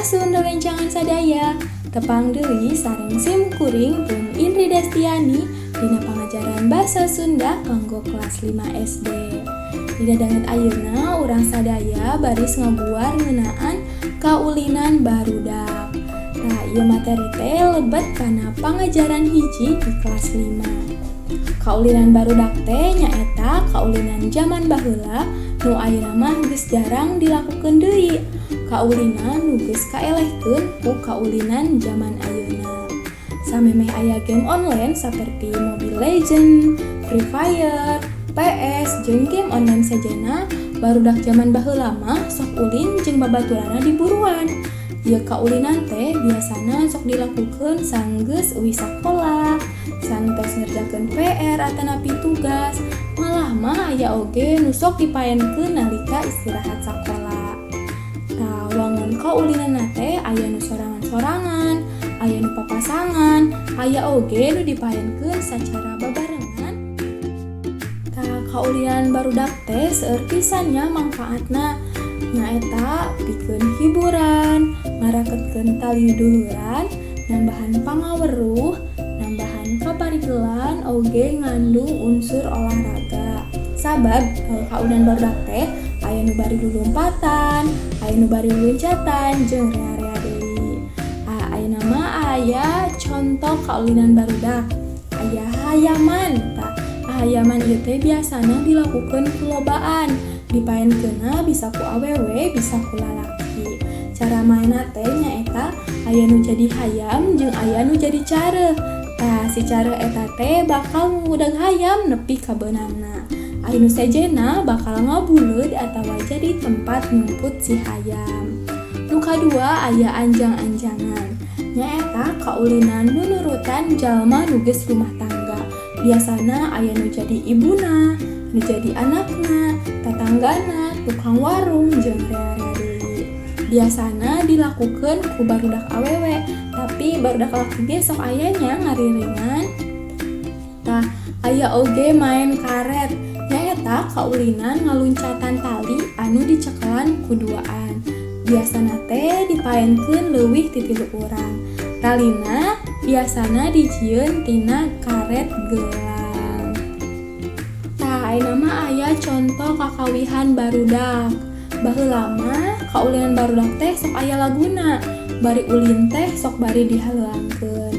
Sampurasun rerencangan sadaya tepang deui sareng sim kuring pun Indri Destiani dina pangajaran basa Sunda kanggo kelas 5 SD. Dina danget ayeuna urang sadaya baris ngabuar ngeunaan kaulinan barudak. Tah ieu materi teh lebet kana pangajaran hiji di kelas 5. Kaulinan barudak teh nyaeta kaulinan zaman baheula nu ayeuna mah geus jarang dilakukeun deui. Kaulinan nu geus kaelehkeun ku kaulinan zaman ayeuna. Samemeh aya game online saperti Mobile Legends, Free Fire, PS, jeung game online sejenna, barudak zaman baheula mah sok ulin jeung babaturanna di buruan. Ieu kaulinan teh biasana sok dilakukeun sanggeus euwih sakola, santos ngerjakeun PR atanapi tugas, malah mah aya oge nu sok dipaenkeun nalika istirahat sakola. Tah wangun kaulinanna teh aya nu sorangan-sorangan, aya nu papasangan, aya oge nu dipaenkeun sacara babarengan. Tah kaulinan barudak teh seueur pisannya manfaatna, nyaeta pikeun hiburan, ngarakeutkeun tali duluran, nambahan pangaweruh, nambahan kaparigelan, oge ngandung unsur olahraga. Sabab kaulinan barudak teh aya nu bari lulumpatan, aya nu bari luncatan jeung rea-rea deui. Ayeuna mah aya contoh kaulinan barudak. Aya hayaman. Tah hayaman ieu teh biasana dilakukeun ku lobaan. Dipaenkeunna bisa ku awewe, bisa ku lalaki. Cara mainna teh nyaeta aya nu jadi hayam jeung aya nu jadi careuh. Tah si careuh eta teh bakal ngudag hayam nepi ka beunangna. Anu sejenna bakal ngabuleud atawa jadi tempat ngumput si hayam. Nu kadua aya anjang-anjangan. Nyaeta kaulinan nu nurutan jalma nu geus rumah tangga. Biasana aya nu jadi ibuna, nu jadi anakna, tatanggana, tukang warung jeung rea-rea deui. Biasana dilakukeun ku barudak awewe, tapi barudak laki ge sok aya nya ngariringan. Tah aya oge main karet. Nyaeta kaulinan ngaluncatan tali anu dicekelan ku duaan. Biasana teh dipaenkeun leuwih ti 3 urang. Talina biasana dijieun tina karet gelang. Tah ayeuna mah aya contoh kakawihan barudak. Baheula mah kaulinan barudak teh sok aya laguna. Bari ulin teh sok bari dihaeuangkeun.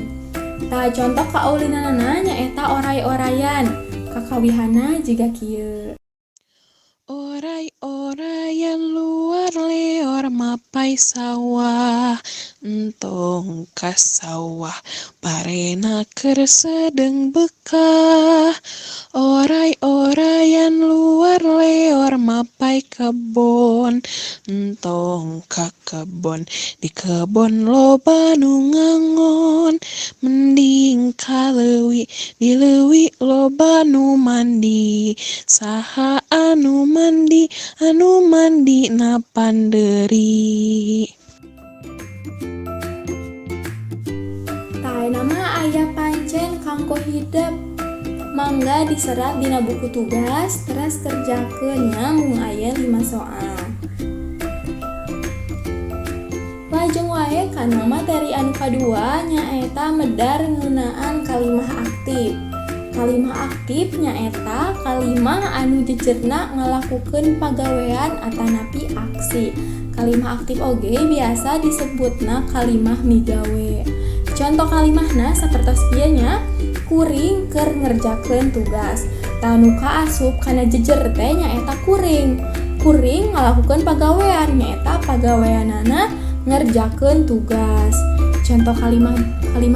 Tah contoh kaulinanna nyaeta oray-orayan. Kakawihana jiga kieu. Oray-orayan luar leor mapai sawah, entong ka sawah parena keur sedeng bekah. Oray-orayan luar leor mapai kebon, entong ka kebon, di kebon loba nu ngangon. Mending ka leuwih, di leuwih loba nu mandi. Saha anu mandi na panderi. Tah ayeuna mah aya pancen kanggo hidep. Mangga diserat dina buku tugas, teras kerjakeun nya mung aya 5 soal. Lajeng wae kana materi anu kadua nyaeta medar ngeunaan kalimah aktif. Kalimah aktif nyaeta kalimah anu jejerna ngalakukeun pagawean atanapi aksi. Kalimah aktif oge biasa disebutna kalimah migawe. Contoh kalimahna sapertos ieu nya, kuring keur ngerjakeun tugas. Tah nu kaasup kana jejer teh nyaeta kuring. Kuring ngalakukeun pagawean nyaeta pagaweanana ngerjakeun tugas. Contoh kalimah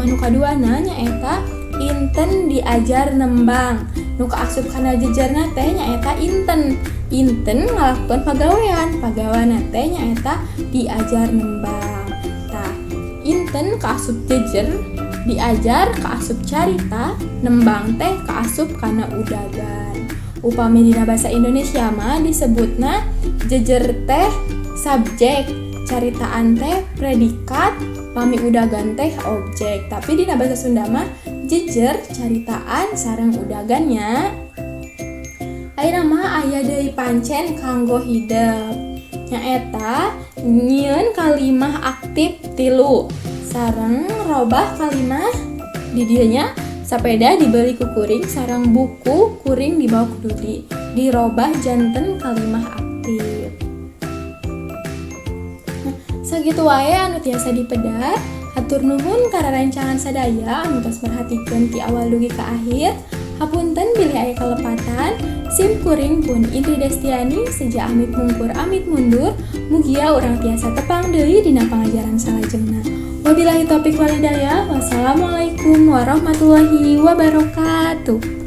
nu kaduana nyaeta inten diajar nembang. Nu kaasup kana jejerna teh nyaeta inten. Inten ngalakukeun pagawean. Pagaweanna teh nyaeta diajar nembang. Tah, inten kaasup jejer, diajar kaasup carita, nembang teh kaasup kana udagan. Upami dina basa Indonesia mah disebutna jejer teh subjek, caritaan teh predikat, pami udagan teh objek. Tapi dina basa Sunda mah jejer, caritaan sareng udagannya. Ayeuna mah aya deui pancen kanggo hidep. nyaeta nyieun kalimah aktif tilu sareng robah kalimah di dieunya sapeda dibeli ku kuring sareng buku kuring dibawa ku Dudi dirobah janten kalimah aktif. Nah, sagitu wae anu tiasa dipedar. Hatur nuhun karena rancangan sadaya anu tos merhatikeun ti awal dugi ka akhir. Hapunten bilih aya kalepatan. Sim kuring pun Indri Destiani seja amit mungkur amit mundur. Mugia urang tiasa tepang deui dina pangajaran salajengna. Wabillahi taufik walhidayah. Wassalamualaikum warahmatullahi wabarakatuh.